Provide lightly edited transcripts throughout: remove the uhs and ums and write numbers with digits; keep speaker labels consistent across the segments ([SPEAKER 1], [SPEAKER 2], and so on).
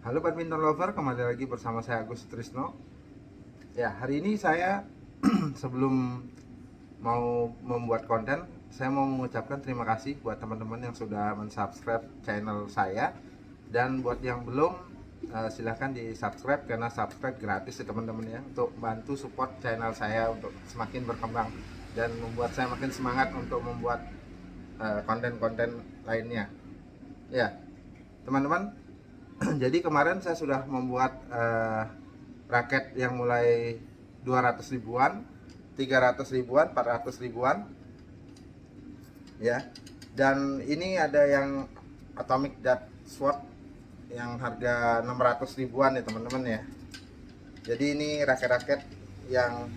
[SPEAKER 1] Halo badminton lover, kembali lagi bersama saya Agus Trisno. Ya, hari ini saya sebelum mau membuat konten, saya mau mengucapkan terima kasih buat teman-teman yang sudah mensubscribe channel saya. Dan buat yang belum, silahkan di subscribe karena subscribe gratis ya teman-teman ya, untuk bantu support channel saya untuk semakin berkembang dan membuat saya makin semangat untuk membuat konten-konten lainnya. Ya, teman-teman. Jadi kemarin saya sudah membuat raket yang mulai 200 ribuan, 300 ribuan, 400 ribuan ya. Dan ini ada yang Atomic Dart Sword yang harga 600 ribuan ya teman-teman ya. Jadi ini raket-raket yang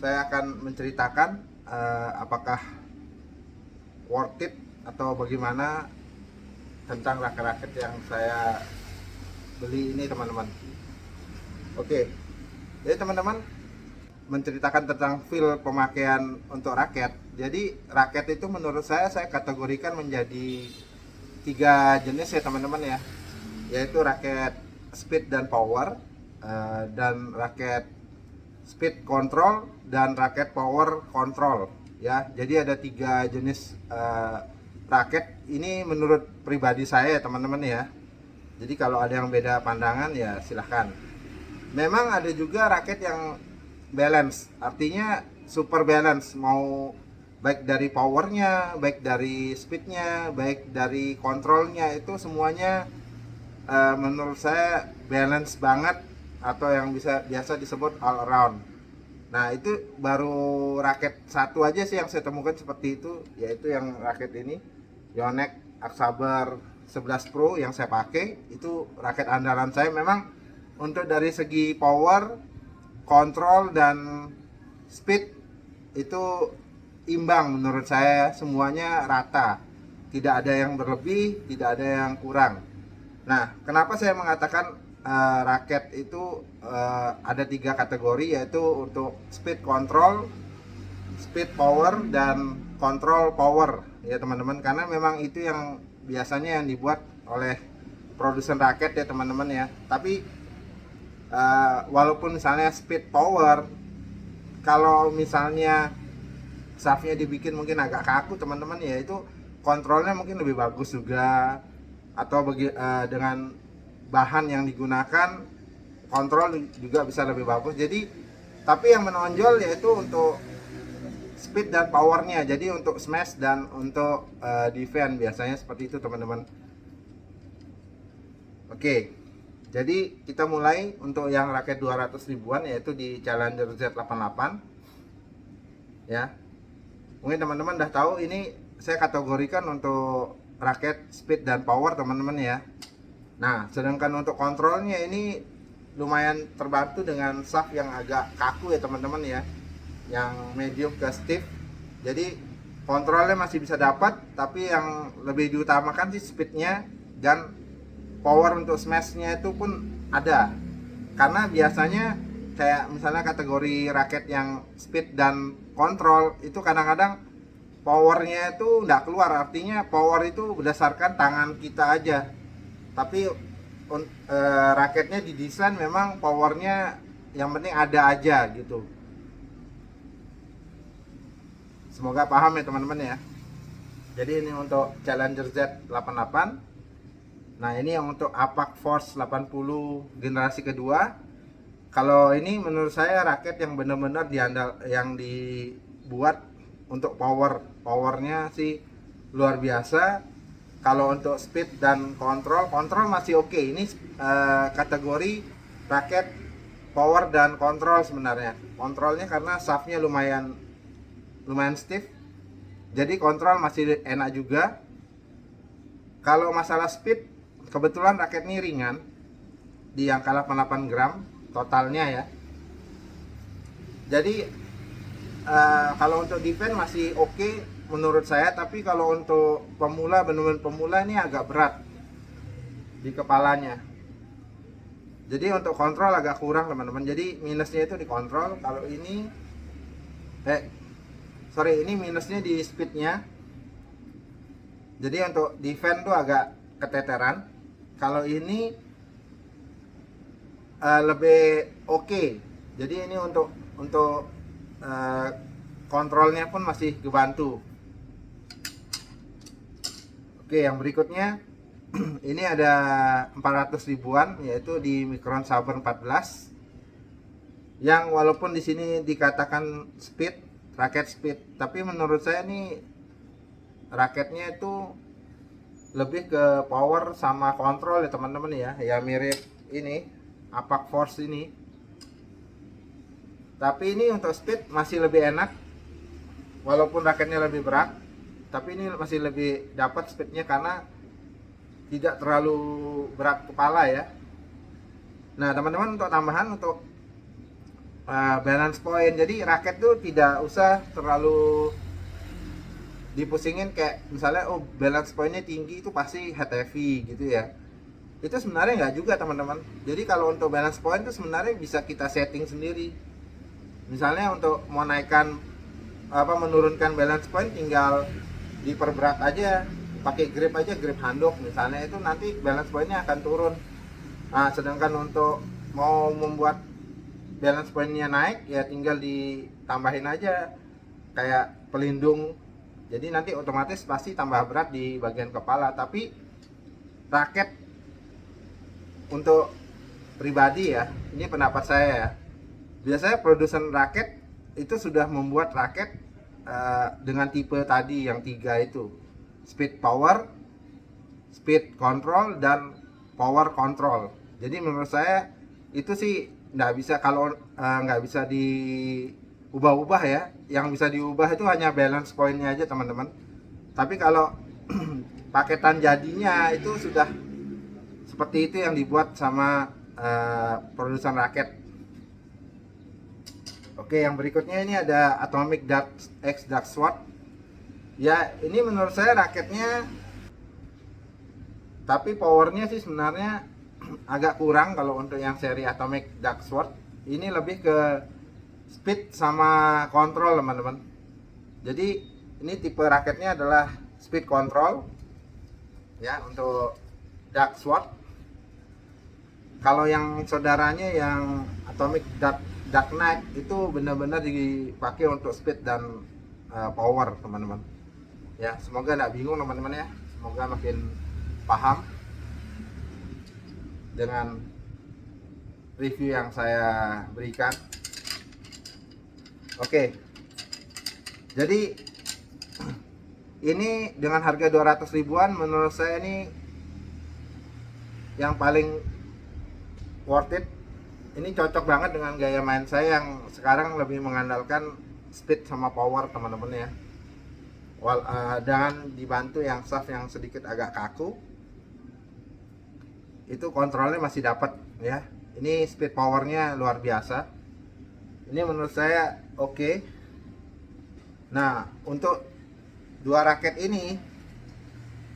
[SPEAKER 1] saya akan menceritakan apakah worth it atau bagaimana tentang raket-raket yang saya beli ini teman-teman. Oke, jadi teman-teman menceritakan tentang feel pemakaian untuk raket. Jadi raket itu menurut saya kategorikan menjadi 3 jenis ya teman-teman ya, yaitu raket speed dan power, dan raket speed control, dan raket power control ya. Jadi ada 3 jenis raket ini menurut pribadi saya ya teman-teman ya. Jadi kalau ada yang beda pandangan ya silahkan. Memang ada juga raket yang balance, artinya super balance, mau baik dari powernya, baik dari speednya, baik dari kontrolnya, itu semuanya menurut saya balance banget, atau yang biasa disebut all around. Nah itu baru raket satu aja sih yang saya temukan seperti itu, yaitu yang raket ini Yonex Aksaber 11 Pro yang saya pakai. Itu raket andalan saya. Memang untuk dari segi power, kontrol, dan speed itu imbang menurut saya, semuanya rata, tidak ada yang berlebih, tidak ada yang kurang. Nah, kenapa saya mengatakan raket itu ada 3 kategori, yaitu untuk speed control, speed power, dan control power ya teman-teman, karena memang itu yang biasanya yang dibuat oleh produsen raket ya teman-teman ya. Tapi walaupun misalnya speed power, kalau misalnya shaftnya dibikin mungkin agak kaku teman-teman ya, itu kontrolnya mungkin lebih bagus juga, atau dengan bahan yang digunakan kontrol juga bisa lebih bagus. Jadi tapi yang menonjol yaitu untuk speed dan powernya. Jadi untuk smash dan untuk defense biasanya seperti itu teman-teman. Oke, jadi kita mulai untuk yang raket 200 ribuan, yaitu di Challenger Z88 ya. Mungkin teman-teman udah tahu, ini saya kategorikan untuk raket speed dan power teman-teman ya. Nah, sedangkan untuk kontrolnya ini lumayan terbantu dengan shaft yang agak kaku ya teman-teman ya, yang medium ke stiff. Jadi kontrolnya masih bisa dapat, tapi yang lebih diutamakan sih speednya, dan power untuk smashnya itu pun ada. Karena biasanya kayak misalnya kategori raket yang speed dan kontrol itu kadang-kadang powernya itu nggak keluar. Artinya power itu berdasarkan tangan kita aja, tapi raketnya didesain memang powernya yang penting ada aja gitu. Semoga paham ya teman-teman ya. Jadi ini untuk Challenger Z88. Nah ini yang untuk Apac Force 80 generasi kedua. Kalau ini menurut saya raket yang benar-benar yang dibuat untuk powernya sih luar biasa. Kalau untuk speed dan kontrol masih oke. Ini kategori raket power dan kontrol sebenarnya. Kontrolnya karena shaftnya lumayan stiff, jadi kontrol masih enak juga. Kalau masalah speed, kebetulan raket ini ringan, di angka 88 gram totalnya ya. Jadi kalau untuk defense masih oke menurut saya, tapi kalau untuk pemula, benar-benar pemula, ini agak berat di kepalanya. Jadi untuk kontrol agak kurang teman-teman. Jadi minusnya itu di kontrol. Kalau ini ini minusnya di speednya. Jadi untuk defense tuh agak keteteran. Kalau ini lebih oke. Jadi ini untuk kontrolnya pun masih kebantu. Oke, yang berikutnya ini ada 400 ribuan, yaitu di Micron Saber 14, yang walaupun di sini dikatakan speed, raket speed, tapi menurut saya nih raketnya itu lebih ke power sama kontrol ya teman-teman ya. Ya mirip ini Apac Force ini, tapi ini untuk speed masih lebih enak, walaupun raketnya lebih berat, tapi ini masih lebih dapat speednya karena tidak terlalu berat kepala ya. Nah teman-teman, untuk tambahan untuk balance point, jadi raket tuh tidak usah terlalu dipusingin kayak misalnya oh balance pointnya tinggi itu pasti head heavy gitu ya. Itu sebenarnya nggak juga teman-teman. Jadi kalau untuk balance point itu sebenarnya bisa kita setting sendiri. Misalnya untuk mau naikkan menurunkan balance point, tinggal diperberat aja, pakai grip aja, grip handuk misalnya, itu nanti balance pointnya akan turun. Nah sedangkan untuk mau membuat balance pointnya naik ya tinggal ditambahin aja kayak pelindung, jadi nanti otomatis pasti tambah berat di bagian kepala. Tapi raket untuk pribadi ya, ini pendapat saya ya, biasanya produsen raket itu sudah membuat raket dengan tipe tadi yang 3 itu, speed power, speed control, dan power control. Jadi menurut saya itu sih nggak bisa, kalau nggak bisa diubah-ubah ya. Yang bisa diubah itu hanya balance pointnya aja teman-teman. Tapi kalau paketan jadinya itu sudah seperti itu yang dibuat sama produsen raket. Oke, yang berikutnya ini ada Atomic Dark X Dark Sword. Ya ini menurut saya raketnya, tapi powernya sih sebenarnya agak kurang kalau untuk yang seri Atomic Dark Sword. Ini lebih ke speed sama kontrol teman-teman. Jadi ini tipe raketnya adalah speed control ya untuk Dark Sword. Kalau yang saudaranya yang Atomic Dark Knight itu benar-benar dipakai untuk speed dan power teman-teman. Ya semoga nggak bingung teman-teman ya, semoga makin paham dengan review yang saya berikan. Oke, jadi ini dengan harga 200 ribuan menurut saya ini yang paling worth it. Ini cocok banget dengan gaya main saya yang sekarang lebih mengandalkan speed sama power teman-teman ya. Dan dibantu yang shaft yang sedikit agak kaku, itu kontrolnya masih dapat ya. Ini speed powernya luar biasa. Ini menurut saya oke. Nah untuk dua raket ini,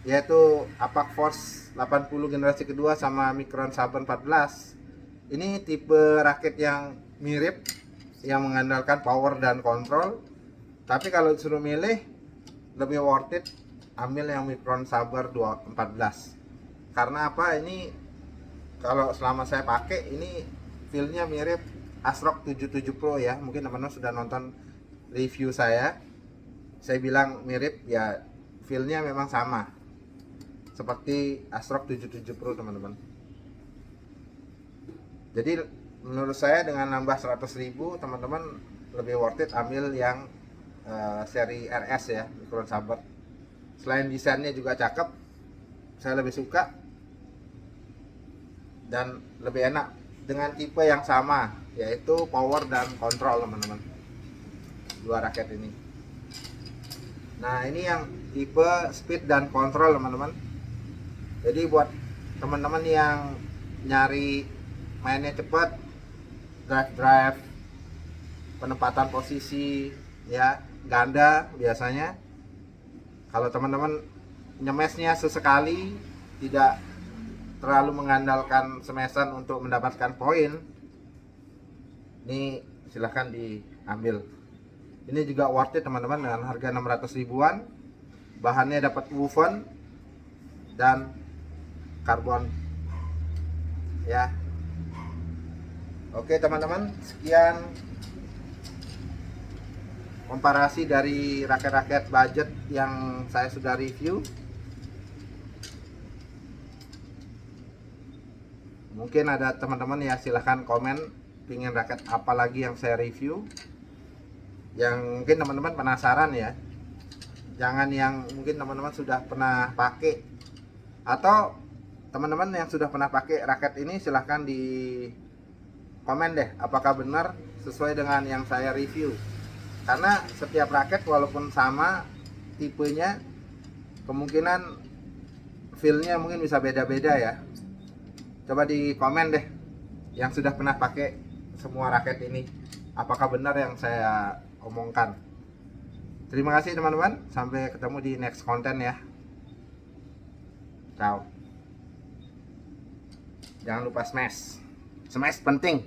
[SPEAKER 1] yaitu Apac Force 80 generasi kedua sama Micron Saber 14, ini tipe raket yang mirip, yang mengandalkan power dan kontrol. Tapi kalau disuruh milih, lebih worth it ambil yang Micron Saber 14. Karena apa? Ini kalau selama saya pakai ini feel-nya mirip ASRock 77 Pro ya. Mungkin teman-teman sudah nonton review saya bilang mirip ya, feel-nya memang sama seperti ASRock 77 Pro teman-teman. Jadi menurut saya dengan nambah 100.000 teman-teman lebih worth it ambil yang seri RS ya, Micron Saber. Selain desainnya juga cakep, saya lebih suka dan lebih enak dengan tipe yang sama, yaitu power dan kontrol teman-teman, dua raket ini. Nah ini yang tipe speed dan kontrol teman-teman. Jadi buat teman-teman yang nyari mainnya cepat, drive, penempatan posisi ya, ganda biasanya. Kalau teman-teman nyemesnya sesekali, tidak terlalu mengandalkan smesan untuk mendapatkan poin, ini silahkan diambil. Ini juga worth it teman-teman dengan harga 600 ribuan. Bahannya dapat woven dan karbon ya. Oke teman-teman, sekian komparasi dari raket-raket budget yang saya sudah review. Mungkin ada teman-teman ya, silahkan komen pingin raket apa lagi yang saya review, yang mungkin teman-teman penasaran ya. Jangan yang mungkin teman-teman sudah pernah pakai, atau teman-teman yang sudah pernah pakai raket ini silahkan di komen deh apakah benar sesuai dengan yang saya review. Karena setiap raket walaupun sama tipenya, kemungkinan feel-nya mungkin bisa beda-beda ya. Coba di komen deh yang sudah pernah pakai semua raket ini, apakah benar yang saya omongkan. Terima kasih teman-teman, sampai ketemu di next konten ya. Ciao. Jangan lupa smash penting.